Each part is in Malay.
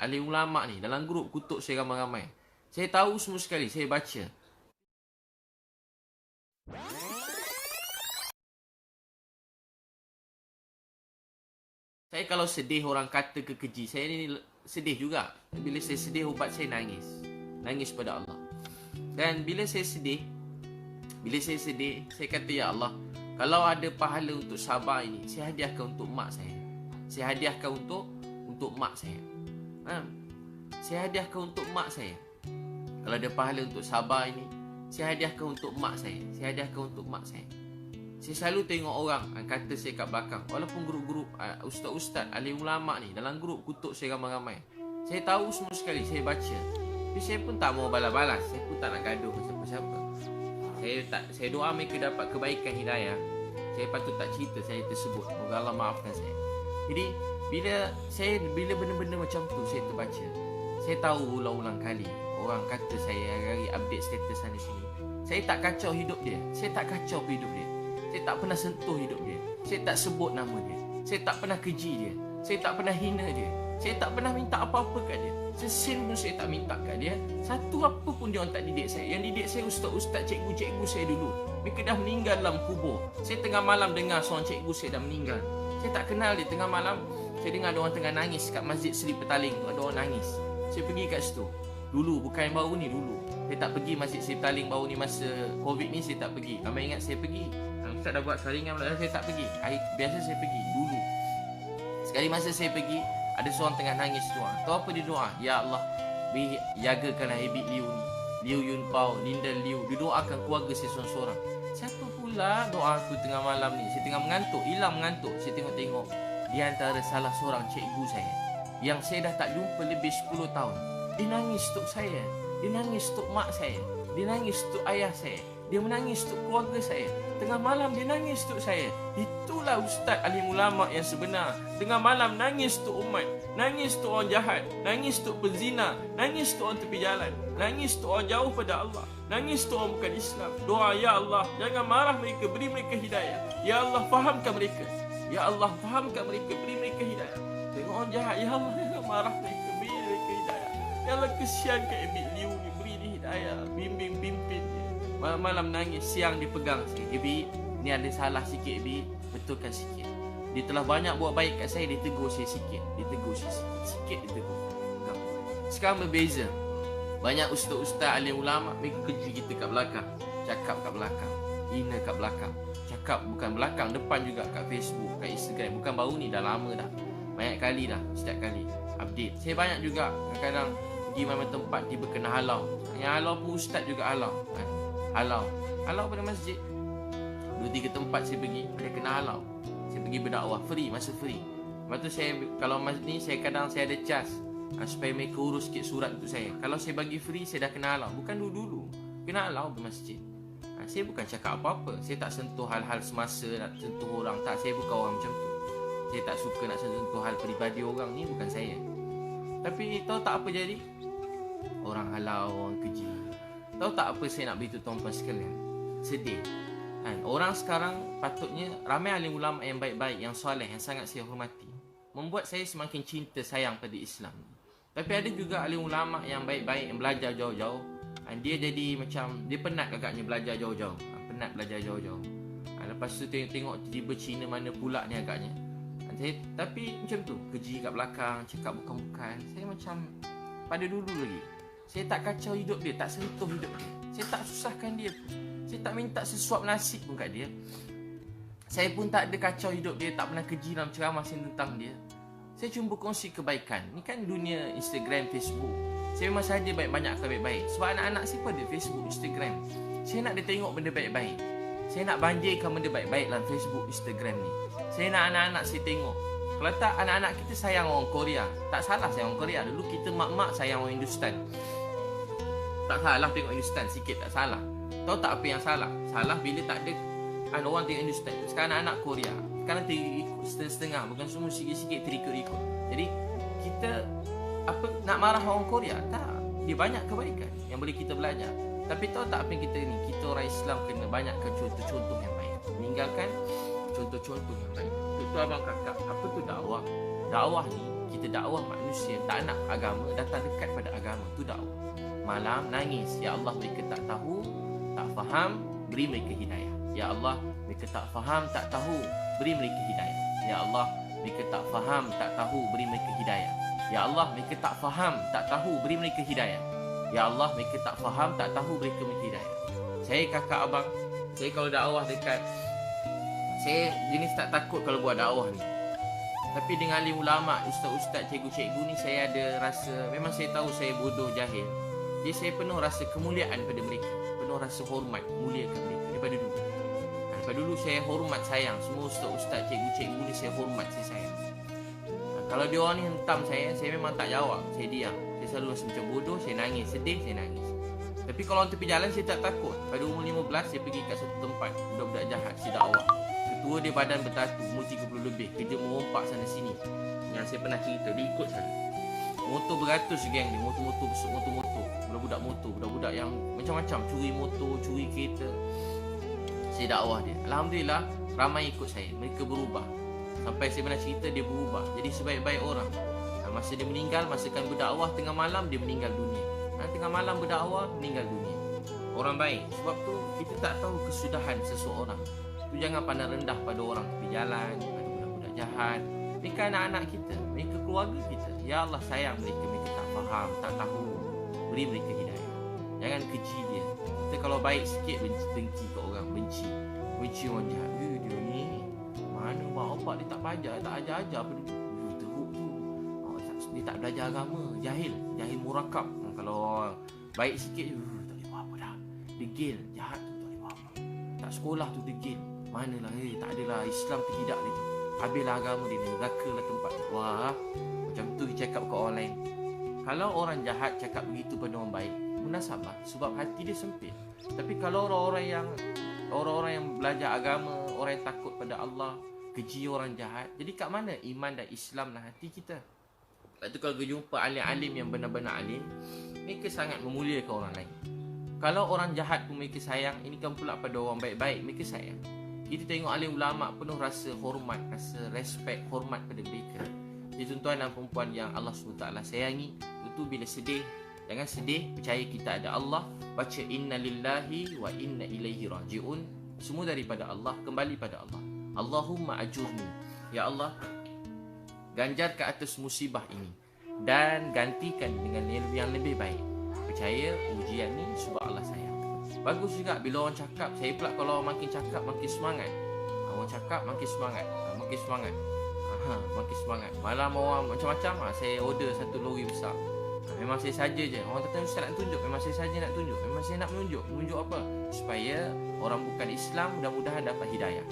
ahli ulama' ni dalam grup kutuk saya ramai-ramai. Saya tahu semua sekali, saya baca. Saya kalau sedih orang kata kekeji, saya ni sedih juga. Bila saya sedih, ubat saya nangis. Nangis pada Allah. Dan bila saya sedih, saya kata, ya Allah, kalau ada pahala untuk sabar ini, saya hadiahkan untuk mak saya. Saya hadiahkan untuk mak saya. Saya hadiahkan untuk mak saya. Kalau ada pahala untuk sabar ini, saya hadiahkan untuk mak saya. Saya hadiahkan untuk mak saya. Saya selalu tengok orang kata saya kat belakang. Walaupun grup-grup ustaz-ustaz, ahli ulama' ni dalam grup kutuk saya ramai-ramai. Saya tahu semua sekali, saya baca. Tapi saya pun tak mau balas-balas. Saya pun tak nak gaduh dengan siapa-siapa. Saya doa mereka dapat kebaikan hidayah. Saya patut tak cerita saya tersebut. Moga Allah maafkan saya. Jadi bila benda-benda macam tu saya terbaca, saya tahu ulang-ulang kali orang kata saya hari update status sana sini. Saya tak kacau hidup dia. Saya tak kacau hidup dia. Saya tak pernah sentuh hidup dia. Saya tak sebut nama dia. Saya tak pernah keji dia. Saya tak pernah hina dia. Saya tak pernah minta apa-apa kat dia. Sesin pun saya tak minta kat dia. Satu apa pun dia orang tak didik saya. Yang didik saya ustaz-ustaz, cikgu-cikgu saya dulu. Mereka dah meninggal dalam kubur. Saya tengah malam dengar seorang cikgu saya dah meninggal. Saya tak kenal dia. Tengah malam saya dengar ada orang tengah nangis kat Masjid Seri Petaling tu. Ada orang nangis. Saya pergi kat situ. Dulu, bukan baru ni, dulu. Saya tak pergi Masjid Seri Petaling baru ni masa Covid ni, saya tak pergi. Ramai ingat saya pergi. Ustaz dah buat saringan, saya tak pergi. Biasa saya pergi dulu. Sekali masa saya pergi, ada seorang tengah nangis doa. Tahu apa dia doa? Ya Allah, jagakanlah Habib Liu ni, Liu Yun Pao, Linda Liu. Dia doakan keluarga saya seorang-seorang. Siapa pula doa aku tengah malam ni? Saya tengah mengantuk, hilang mengantuk. Saya tengok-tengok di antara salah seorang cikgu saya yang saya dah tak jumpa lebih 10 tahun. Dia nangis untuk saya. Dia nangis untuk mak saya. Dia nangis untuk ayah saya. Dia menangis untuk keluarga saya. Tengah malam dia nangis untuk saya. Itulah ustaz alim ulama' yang sebenar. Tengah malam nangis untuk umat. Nangis untuk orang jahat. Nangis untuk penzina. Nangis untuk orang tepi jalan. Nangis untuk orang jauh pada Allah. Nangis untuk orang bukan Islam. Doa, ya Allah, jangan marah mereka, beri mereka hidayah. Ya Allah, fahamkan mereka. Ya Allah, fahamkan mereka, beri mereka hidayah. Tengok orang jahat, ya Allah, jangan marah mereka, beri mereka hidayah. Ya Allah, kesian ke Habib Liu ni, beri dia hidayah, bimbing dia. Malam-malam nangis, siang dia pegang sikit. Habib, ni ada salah sikit Habib, betulkan sikit. Dia telah banyak buat baik kat saya, dia tegur saya sikit. Dia tegur saya sikit dia tegur. Sekarang berbeza. Banyak ustaz-ustaz alim ulama' mereka keji kita kat belakang. Cakap kat belakang, hina kat belakang. Cakap bukan belakang, depan juga kat Facebook, kat Instagram. Bukan baru ni, dah lama dah. Banyak kali dah, setiap kali update. Saya banyak juga kadang-kadang pergi mana tempat tiba kena halau. Yang halau pun ustaz juga halau kan? Halau pada masjid. 2-3 tempat saya pergi, ada kena halau. Saya pergi berdakwah free, masa free. Lepas tu saya, kalau ni saya kadang saya ada cas supaya mereka urus sikit surat untuk saya. Kalau saya bagi free, saya dah kena halau. Bukan dulu-dulu kena halau di masjid. Saya bukan cakap apa-apa. Saya tak sentuh hal-hal semasa, nak sentuh orang. Tak, saya bukan orang macam tu. Saya tak suka nak sentuh hal peribadi orang. Ni bukan saya. Tapi tahu tak apa jadi? Orang halau, orang keji. Tahu tak apa saya nak beritahu tuan-tuan sekalian? Sedih kan? Orang sekarang patutnya, ramai alim ulama' yang baik-baik, yang soleh, yang sangat saya hormati, membuat saya semakin cinta sayang pada Islam. Tapi ada juga alim ulama' yang baik-baik, yang belajar jauh-jauh. Dia jadi macam, dia penat agaknya belajar jauh-jauh. Penat belajar jauh-jauh. Lepas tu tengok tiba Cina mana pula ni agaknya. Tapi macam tu, keji kat belakang, cakap bukan-bukan. Saya macam pada dulu lagi. Saya tak kacau hidup dia, tak sentuh hidup dia. Saya tak susahkan dia pun. Saya tak minta sesuap nasi pun kat dia. Saya pun tak ada kacau hidup dia, tak pernah keji dalam ceramah saya tentang dia. Saya cuma berkongsi kebaikan. Ni kan dunia Instagram, Facebook. Saya memang saja banyak baik-baik. Sebab anak-anak saya pun ada Facebook, Instagram. Saya nak dia tengok benda baik-baik. Saya nak banjirkan benda baik-baik dalam Facebook, Instagram ni. Saya nak anak-anak saya tengok. Kalau tak, anak-anak kita sayang orang Korea. Tak salah sayang orang Korea. Dulu kita mak-mak sayang orang Hindustan. Tak salah tengok Hindustan sikit, tak salah. Tahu tak apa yang salah? Salah bila tak ada orang tengok Hindustan. Sekarang anak-anak Korea. Sekarang terikut setengah-setengah. Bukan semua sikit-sikit terikut-ikut. Jadi kita nak marah orang Korea? Tak. Dia banyak kebaikan yang boleh kita belajar. Tapi tahu tak apa yang kita ni? Kita orang Islam kena banyakkan contoh-contoh yang baik. Meninggalkan contoh-contoh yang baik. Itu abang kakak. Apa tu dakwah? Dakwah ni Kita dakwah manusia, tak nak agama, datang dekat pada agama, tu dakwah. Malam nangis, ya Allah mereka tak tahu, tak faham, beri mereka hidayah. Ya Allah, mereka tak faham, tak tahu, beri mereka hidayah. Ya Allah, mereka tak faham, tak tahu, beri mereka hidayah. Ya Allah, mereka tak faham, tak tahu, beri mereka hidayah. Ya Allah, mereka tak faham, tak tahu, beri mereka hidayah. Saya kakak abang, saya kalau dakwah dekat, saya jenis tak takut kalau buat dakwah ni. Tapi dengan alim ulama, ustaz-ustaz, cikgu-cikgu ni, saya ada rasa, memang saya tahu saya bodoh, jahil. Jadi saya penuh rasa kemuliaan pada mereka, penuh rasa hormat, muliakan mereka daripada dulu. Daripada dulu saya hormat, sayang. Semua ustaz-ustaz, cikgu-cikgu ni saya hormat, saya sayang. Kalau dia orang ni hentam saya memang tak jawab, saya diam. Saya selalu rasa macam bodoh, saya nangis, sedih, saya nangis. Tapi kalau orang tepi jalan, saya tak takut. Pada umur 15, saya pergi kat satu tempat, budak-budak jahat, saya dakwah. Ketua dia badan bertatu, umur 30 lebih, kerja merompak sana sini. Yang saya pernah cerita, dia ikut saya. Motor beratus geng dia, motor-motor besar, motor-motor. Budak-budak motor, budak-budak yang macam-macam, curi motor, curi kereta. Saya dakwah dia. Alhamdulillah, ramai ikut saya. Mereka berubah. Sampai saya pernah cerita, dia berubah. Jadi sebaik-baik orang. Masa dia meninggal, masa kan berdakwah, tengah malam dia meninggal dunia. Tengah malam berdakwah, meninggal dunia. Orang baik. Sebab tu, kita tak tahu kesudahan seseorang. Tu jangan pandang rendah pada orang tepi jalan, pada budak-budak jahat. Mereka anak-anak kita, mereka keluarga kita. Ya Allah, sayang mereka, mereka tak faham, tak tahu. Beri mereka hidayah. Jangan keji dia. Kita kalau baik sikit, dengki ke orang, benci orang jahat. Dia ni mana mak opak dia tak pajar, tak ajar-ajar apa dia. Teruk tu. Dia tak belajar agama, jahil murakab. Kalau orang baik sikit, tak boleh buat apa dah. Degil, jahat tu tak boleh buat apa. Tak sekolah tu degil. Manalah, tak adalah Islam tidak dia tu. Habislah agama dia, neraka lah tempat. Wah, macam tu dia cakap kat orang lain. Kalau orang jahat cakap begitu pada orang baik, munasabah, sebab hati dia sempit. Tapi kalau orang-orang yang belajar agama, orang yang takut pada Allah, keji orang jahat, jadi kat mana iman dan Islam dalam hati kita? Lepas tu kalau jumpa alim-alim yang benar-benar alim, mereka sangat memuliakan orang lain. Kalau orang jahat pun mereka sayang, ini kan pula pada orang baik-baik, mereka sayang. Kita tengok alim ulama penuh rasa hormat, rasa respect, hormat pada mereka. Jadi tuan-tuan dan perempuan yang Allah SWT sayangi, itu bila sedih, jangan sedih, percaya kita ada Allah. Baca inna lillahi wa inna ilaihi raji'un. Semua daripada Allah, kembali pada Allah. Allahumma ajurni, ya Allah, ganjar ke atas musibah ini dan gantikan dengan yang lebih baik. Percaya ujian ni sebab Allah sayang. Bagus juga bila orang cakap, saya pula kalau orang makin cakap makin semangat. Orang cakap makin semangat, makin semangat. Makin semangat. Malam orang macam-macam, saya order satu lori besar. Memang saya saja je. Orang kata ustaz nak tunjuk, memang saya saja nak tunjuk. Memang saya nak menunjuk. Menunjuk apa? Supaya orang bukan Islam mudah-mudahan dapat hidayah.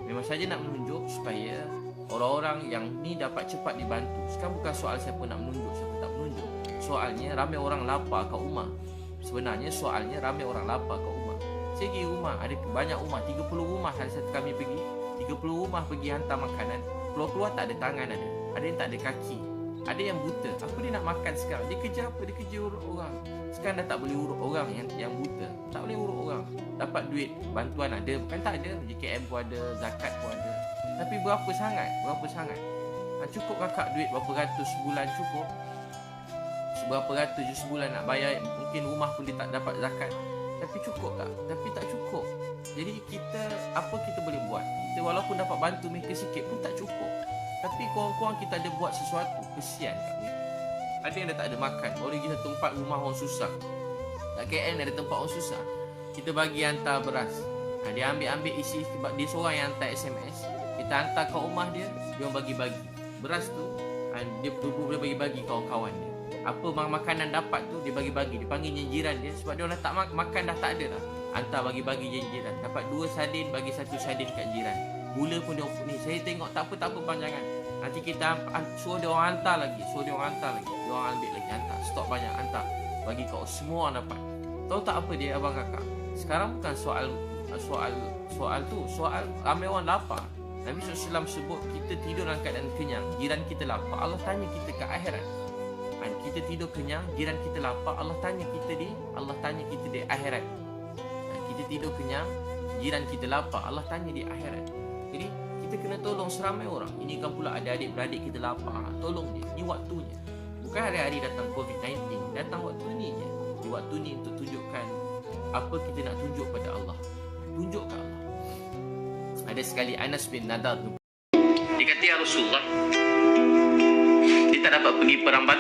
Memang saja nak menunjuk supaya orang-orang yang ni dapat cepat dibantu. Sekarang bukan soal siapa nak menunjuk, siapa tak menunjuk. Soalnya ramai orang lapar kat rumah. Sebenarnya soalnya ramai orang lapar kat rumah. Saya pergi rumah, ada banyak rumah, 30 rumah hari satu kami pergi. 30 rumah pergi hantar makanan. Keluar-keluar tak ada tangan ada. Ada yang tak ada kaki. Ada yang buta. Apa dia nak makan sekarang? Dia kerja apa? Dia kerja urut orang. Sekarang dah tak boleh urut orang yang buta. Tak boleh urut orang. Dapat duit, bantuan ada. Bukan tak ada. JKM pun ada, zakat pun ada. Tapi berapa sangat? Berapa sangat? Cukup kakak duit berapa ratus sebulan cukup? Seberapa ratus je sebulan nak bayar? Mungkin rumah pun dia tak dapat zakat. Tapi cukup tak? Tapi tak cukup. Jadi kita, apa kita boleh buat? Kita walaupun dapat bantu mereka sikit pun tak cukup. Tapi korang-korang kita ada buat sesuatu, kesian kat mereka. Ada yang dah tak ada makan, boleh kita tempat rumah orang susah. Kat KL ada tempat orang susah, kita bagi hantar beras. Dia ambil isi, sebab dia seorang yang hantar SMS. Kita hantar ke rumah dia, dia orang bagi-bagi. Beras tu, dia boleh bagi-bagi kawan-kawan dia. Apa makanan dapat tu, dia bagi-bagi. Dia panggil jiran dia, sebab dia orang tak makan dah tak ada dah. Hantar bagi-bagi jiran. Dapat 2 sardin, bagi 1 sardin kat jiran. Gula pun dia ni, saya tengok tak apa bang, jangan. Nanti kita suruh dia orang hantar lagi. Dia orang ambil lagi, hantar. Stok banyak, hantar. Bagi kau, semua orang dapat. Tahu tak apa dia abang kakak? Sekarang bukan soal tu. Soal ramai orang lapar. Nabi SAW sebut kita tidur dalam keadaan kenyang, jiran kita lapar, Allah tanya kita ke akhirat. Kita tidur kenyang, jiran kita lapar, Allah tanya kita di akhirat. Kita tidur kenyang, jiran kita lapar, Allah tanya di akhirat. Jadi kita kita kena tolong seramai orang. Ini kan pula ada adik-beradik kita lapar, tolong dia. Ini waktunya. Bukan hari-hari datang COVID-19, datang waktu ni je. Di waktu ni untuk tunjukkan apa kita nak tunjuk pada Allah. Tunjuk ke Allah. Ada sekali Anas bin Nadar, dia kata, ya Rasulullah, dia tak dapat pergi perang Badar.